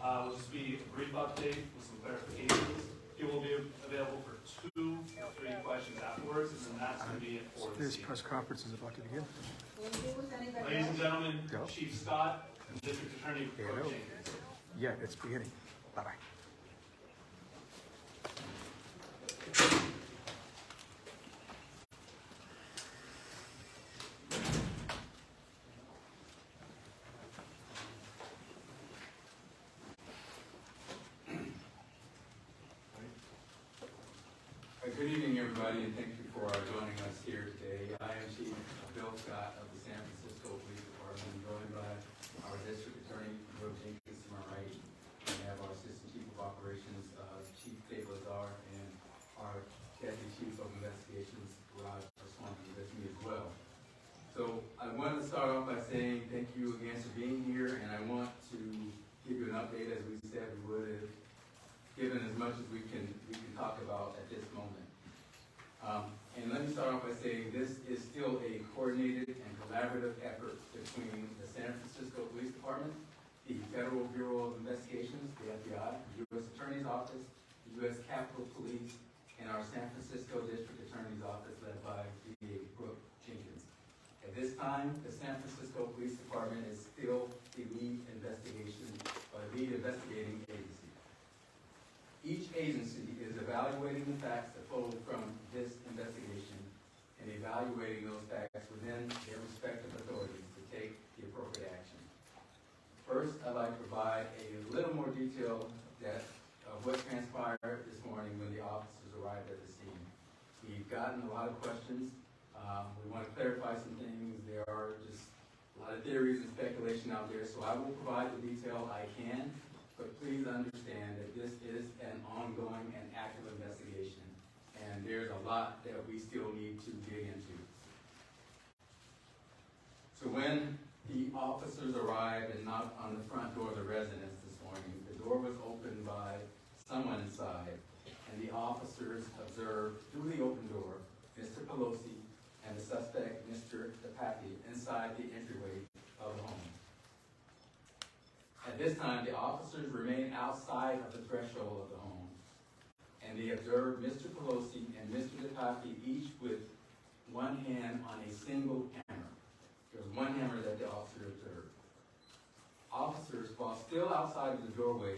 Will just be a brief update with some clarifications. It will be available for 2 or 3 questions afterwards, and then that's going to be it for this This evening. press conference is about to begin. Ladies and gentlemen, Go. Chief Scott and District Attorney Brooke Hello. Jenkins. Yeah, it's beginning. Bye-bye. Good evening, everybody, and thank you for joining us here today. I am Chief Bill Scott of the San Francisco Police Department, joined by our District Attorney, Brooke Jenkins, to my right. We have our Assistant Chief of Operations, Chief Dave Lazar, and our Deputy Chief of Investigations, Raj Swanky, with me as well. So I wanted to start off by saying thank you again for being here, and I want to give you an update, as we said we would, given as much as we can talk about at this moment. And let me start off by saying this is still a coordinated and collaborative effort between the San Francisco Police Department, the Federal Bureau of Investigations, the FBI, the U.S. Attorney's Office, the U.S. Capitol Police, and our San Francisco District Attorney's Office led by DA Brooke Jenkins. At this time, the San Francisco Police Department is still the lead investigating agency. Each agency is evaluating the facts that flow from this investigation and evaluating those facts within their respective authorities to take the appropriate action. First, I'd like to provide a little more detail of what transpired this morning when the officers arrived at the scene. We've gotten a lot of questions. We want to clarify some things. There are just a lot of theories and speculation out there, so I will provide the detail I can. But please understand that this is an ongoing and active investigation, and there's a lot that we still need to dig into. So when the officers arrived and knocked on the front door of the residence this morning, the door was opened by someone inside, and the officers observed through the open door Mr. Pelosi and the suspect, Mr. DePappy, inside the entryway of the home. At this time, the officers remained outside of the threshold of the home, and they observed Mr. Pelosi and Mr. DePappy each with one hand on a single hammer. There was one hammer that the officer observed. Officers, while still outside of the doorway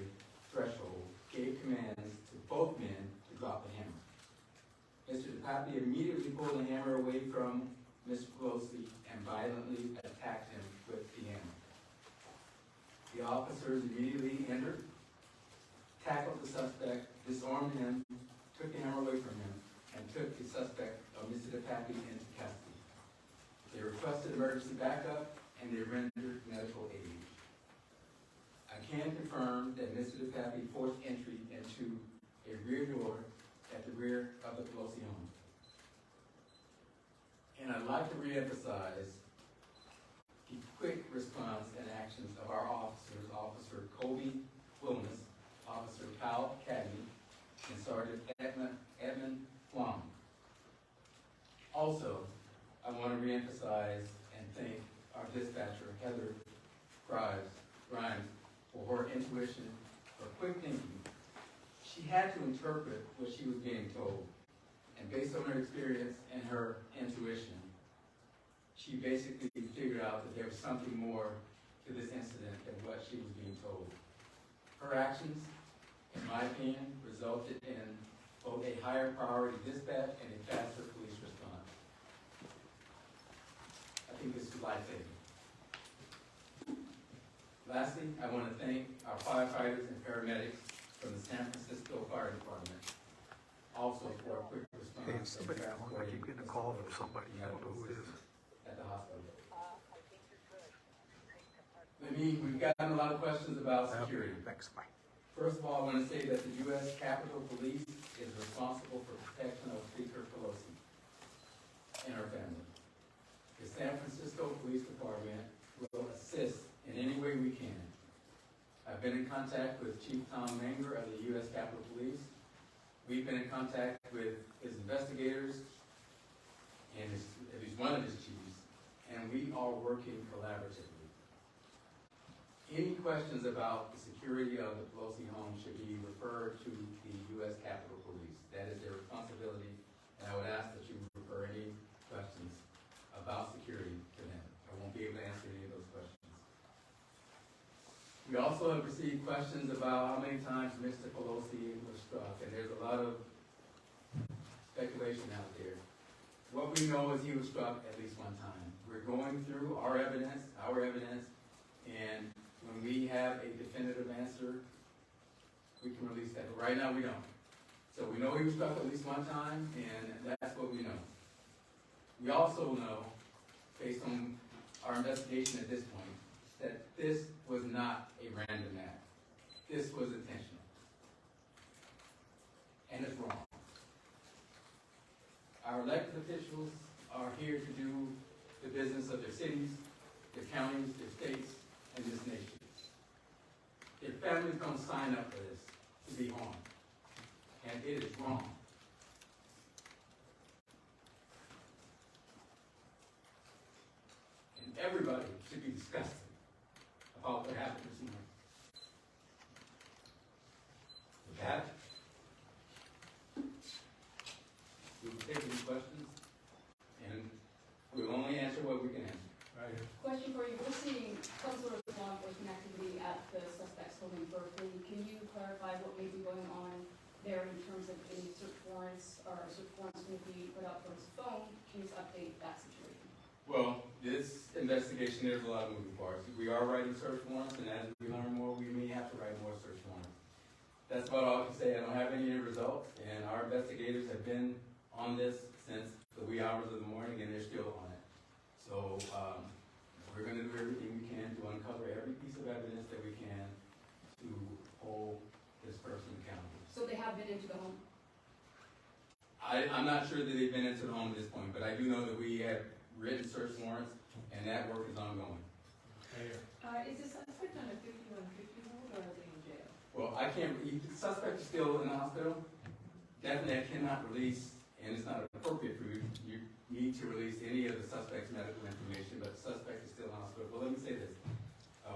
threshold, gave commands to both men to drop the hammer. Mr. DePappy immediately pulled the hammer away from Mr. Pelosi and violently attacked him with the hammer. The officers immediately entered, tackled the suspect, disarmed him, took the hammer away from him, and took the suspect, Mr. DePappy, into custody. They requested emergency backup, and they rendered medical aid. I can confirm that Mr. DePappy forced entry into a rear door at the rear of the Pelosi home. And I'd like to reemphasize the quick response and actions of our officers, Officer Colby Wilmus, Officer Kyle Cadney, and Sergeant Edmund Plum. Also, I want to reemphasize and thank our dispatcher, Heather Grimes, for her intuition, her quick thinking. She had to interpret what she was being told, and based on her experience and her intuition, she basically figured out that there was something more to this incident than what she was being told. Her actions, in my opinion, resulted in both a higher priority dispatch and a faster police response. I think this is life-saving. Lastly, I want to thank our firefighters and paramedics from the San Francisco Fire Department, also for a quick response. Hey, somebody, I keep getting a call from somebody. I don't know who it is. At the hospital. We've gotten a lot of questions about security. Thanks, bye. First of all, I want to say that the U.S. Capitol Police is responsible for protection of Speaker Pelosi and her family. The San Francisco Police Department will assist in any way we can. I've been in contact with Chief Tom Manger of the U.S. Capitol Police. We've been in contact with his investigators and at least one of his chiefs, and we are working collaboratively. any questions about the security of the Pelosi home should be referred to the U.S. Capitol Police. That is their responsibility, and I would ask that you refer any questions about security to them. I won't be able to answer any of those questions. We also have received questions about how many times Mr. Pelosi was struck, and there's a lot of speculation out there. What we know is he was struck at least one time. We're going through our evidence, and when we have a definitive answer, we can release that. But right now, we don't. So we know he was struck at least one time, and that's what we know. We also know, based on our investigation at this point, that this was not a random act. This was intentional. And it's wrong. Our elected officials are here to do the business of their cities, their counties, their states, and this nation. Their families don't sign up for this to be harmed. And it is wrong. And everybody should be disgusted about what happened this morning. With that, we will take any questions, and we'll only answer what we can answer. Right here. Question for you. We're seeing some sort of law enforcement activity at the suspect's home in Berkeley. Can you clarify what may be going on there in terms of any search warrants or search warrants going to be put out for his phone? Can you update that situation? Well, this investigation, there's a lot of moving parts. We are writing search warrants, and as we learn more, we may have to write more search warrants. That's about all I can say. I don't have any results, and our investigators have been on this since the wee hours of the morning, and they're still on it. So we're going to do everything we can to uncover every piece of evidence that we can to hold this person accountable. So they have been into the home? I'm not sure that they've been into the home at this point, but I do know that we have written search warrants, and that work is ongoing. Is the suspect on a 5150 hold or are they in jail? Well, I can't, the suspect is still in the hospital. Definitely I cannot release, and it's not appropriate for you, you need to release any of the suspect's medical information, but the suspect is still in the hospital. But let me say this,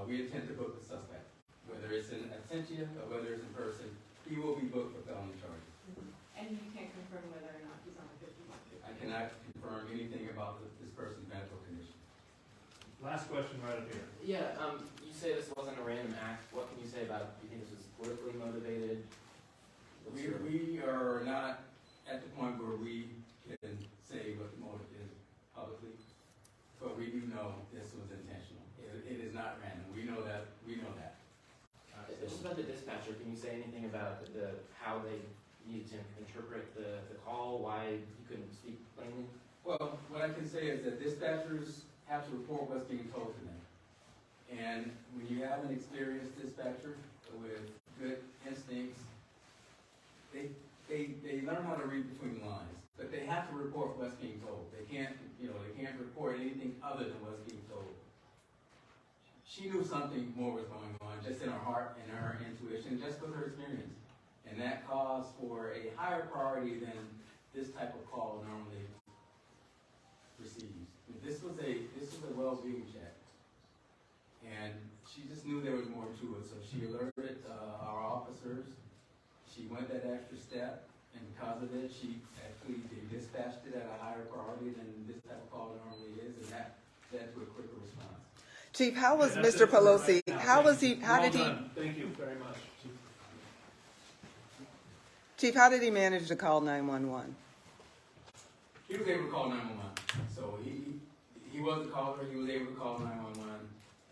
we intend to book the suspect. Whether it's in absentia or whether it's in person, he will be booked for felony charges. And you can't confirm whether or not he's on a 5150? I cannot confirm anything about this person's medical condition. Last question right up here. Yeah, you say this wasn't a random act. What can you say about it? Do you think this was politically motivated? We are not at the point where we can say what the motive is publicly, but we do know this was intentional. It is not random. We know that. Just about the dispatcher, can you say anything about how they needed to interpret the call, why he couldn't speak plainly? Well, what I can say is that dispatchers have to report what's being told to them. And when you have an experienced dispatcher with good instincts, they learn how to read between the lines, but they have to report what's being told. They can't report anything other than what's being told. She knew something more was going on, just in her heart and her intuition, just with her experience. And that calls for a higher priority than this type of call normally receives. This was a well-being check. And she just knew there was more to it, so she alerted our officers. She went that extra step, and because of it, they dispatched it at a higher priority than this type of call normally is, and that led to a quicker response. Chief, how was Okay, that's Mr. it for right Pelosi? now. How was he? How Well did he? done. Thank you very much. Chief, how did he manage to call 911? He was able to call 911. So he was a caller. He was able to call 911,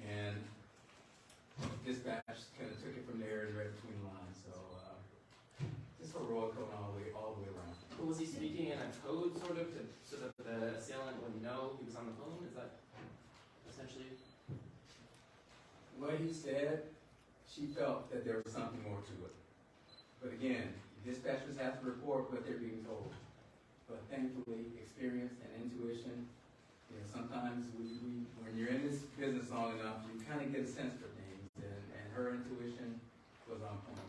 and dispatch kind of took it from there and read between the lines. So just a roll going all the way around. But was he speaking in a code, sort of, so that the assailant would know he was on the phone? Is that essentially? What he said, she felt that there was something more to it. But again, dispatchers have to report what they're being told. But thankfully, experience and intuition, sometimes when you're in this business long enough, you kind of get a sense for things, and her intuition was on point.